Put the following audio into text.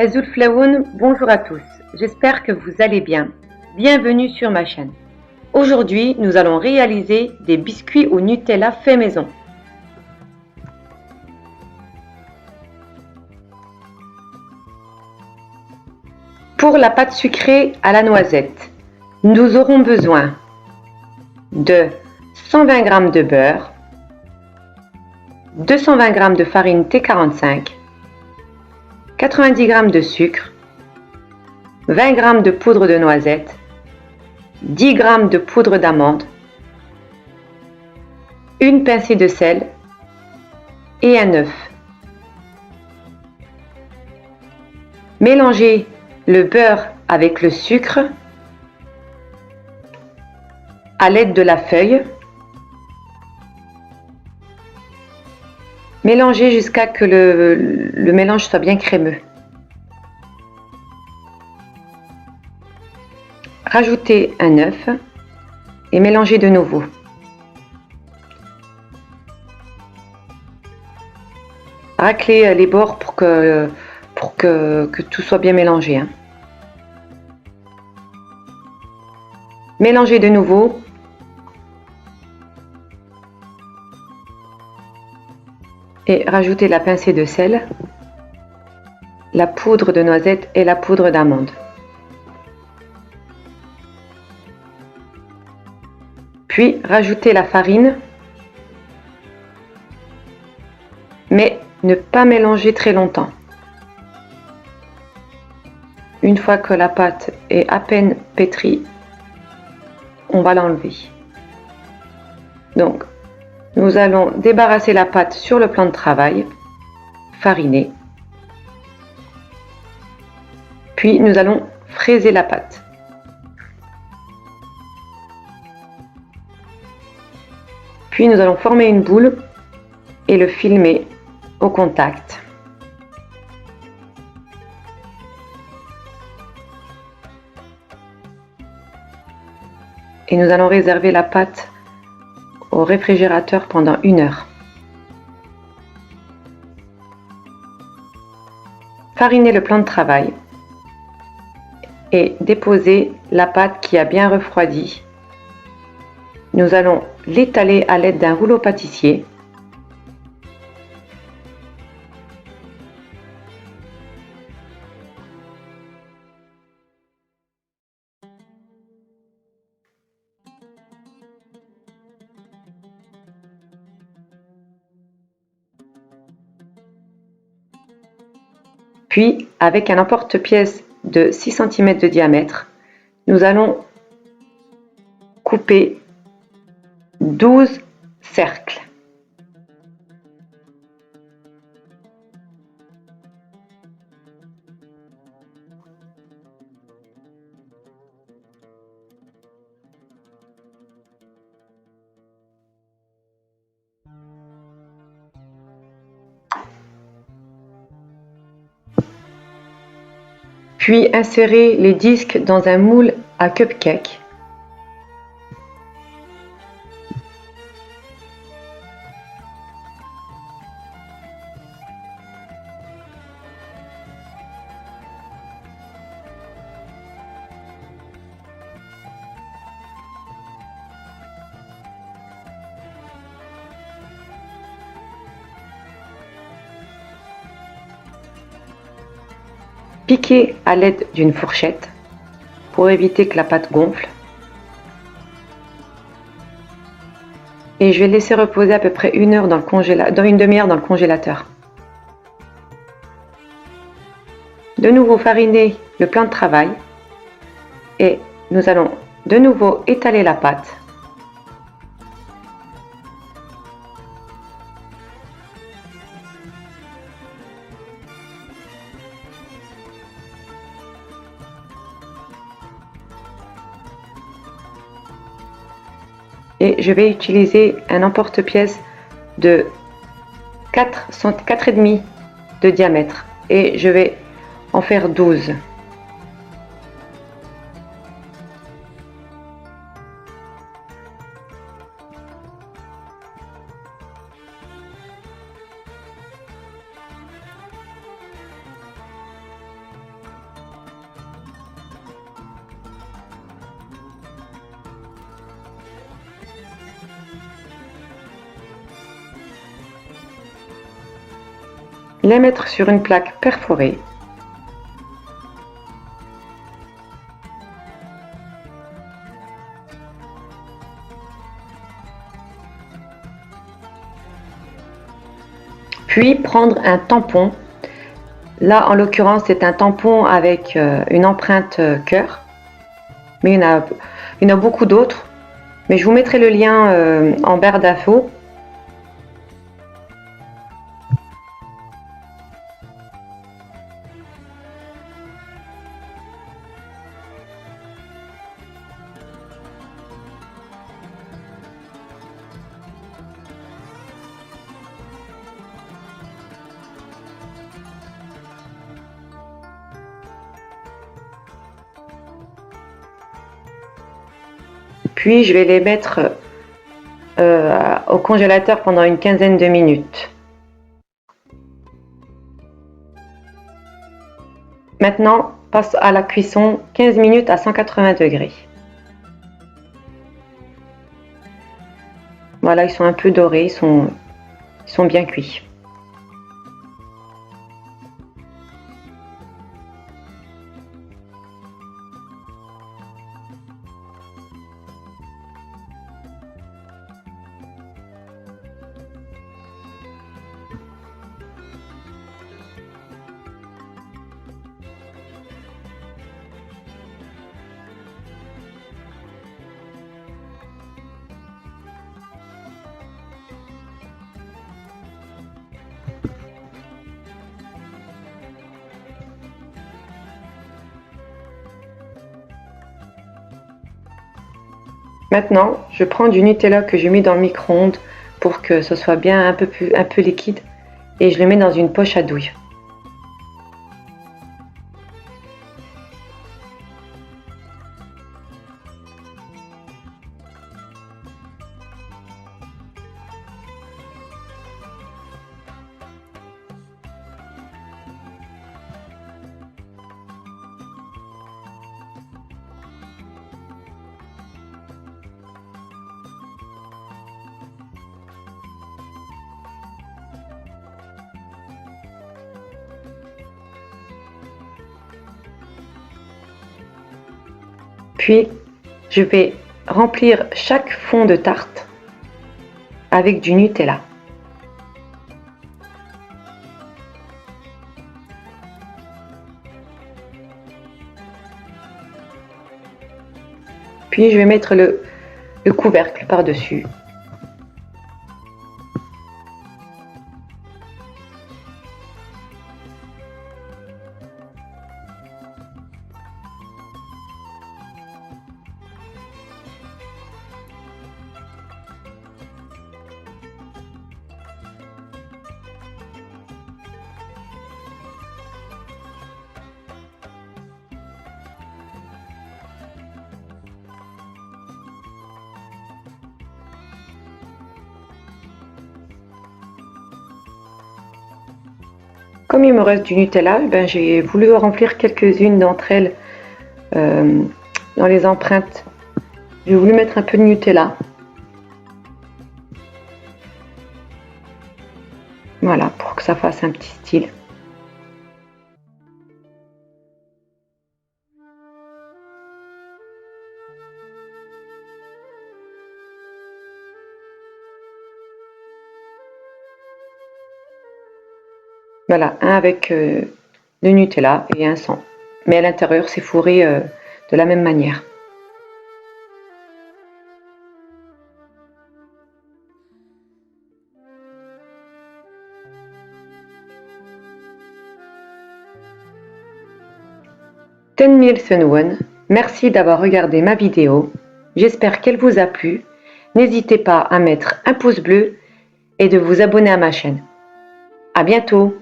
Azoul Flaoun, bonjour à tous, j'espère que vous allez bien. Bienvenue sur ma chaîne. Aujourd'hui, nous allons réaliser des biscuits au Nutella fait maison. Pour la pâte sucrée à la noisette, nous aurons besoin de 120 g de beurre, 220 g de farine T45, 90 g de sucre, 20 g de poudre de noisette, 10 g de poudre d'amande, une pincée de sel et un œuf. Mélangez le beurre avec le sucre à l'aide de la feuille. Mélangez jusqu'à ce que le mélange soit bien crémeux. Rajoutez un œuf et mélangez de nouveau. Raclez les bords pour que tout soit bien mélangé. Mélangez de nouveau. Et rajoutez la pincée de sel, la poudre de noisette et la poudre d'amande. Puis rajoutez la farine, mais ne pas mélanger très longtemps. Une fois que la pâte est à peine pétrie, on va l'enlever. Donc, nous allons débarrasser la pâte sur le plan de travail, fariner. Puis nous allons fraiser la pâte. Puis nous allons former une boule et le filmer au contact. Et nous allons réserver la pâte au réfrigérateur pendant 1 heure. Farinez le plan de travail et déposez la pâte qui a bien refroidi. Nous allons l'étaler à l'aide d'un rouleau pâtissier. Puis, avec un emporte-pièce de 6 cm de diamètre, nous allons couper 12 cercles. Puis insérez les disques dans un moule à cupcake. Piquez à l'aide d'une fourchette pour éviter que la pâte gonfle. Et je vais laisser reposer à peu près 1 heure dans une demi-heure dans le congélateur. De nouveau fariner le plan de travail et nous allons de nouveau étaler la pâte. Et je vais utiliser un emporte-pièce de 4,5 de diamètre et je vais en faire 12. les mettre sur une plaque perforée. Puis prendre un tampon. Là, en l'occurrence, c'est un tampon avec une empreinte cœur. Mais il y en a beaucoup d'autres. Mais je vous mettrai le lien en barre d'infos. Puis je vais les mettre au congélateur pendant une quinzaine de minutes. Maintenant, passe à la cuisson 15 minutes à 180 degrés. Voilà, ils sont un peu dorés, ils sont bien cuits. Maintenant, je prends du Nutella que j'ai mis dans le micro-ondes pour que ce soit bien un peu liquide et je le mets dans une poche à douille. Puis, je vais remplir chaque fond de tarte avec du Nutella. Puis, je vais mettre le couvercle par-dessus. Comme il me reste du Nutella, j'ai voulu remplir quelques-unes d'entre elles dans les empreintes. J'ai voulu mettre un peu de Nutella. Voilà, pour que ça fasse un petit style. Voilà, un avec le Nutella et un sans. Mais à l'intérieur, c'est fourré de la même manière. Merci d'avoir regardé ma vidéo. J'espère qu'elle vous a plu. N'hésitez pas à mettre un pouce bleu et de vous abonner à ma chaîne. À bientôt!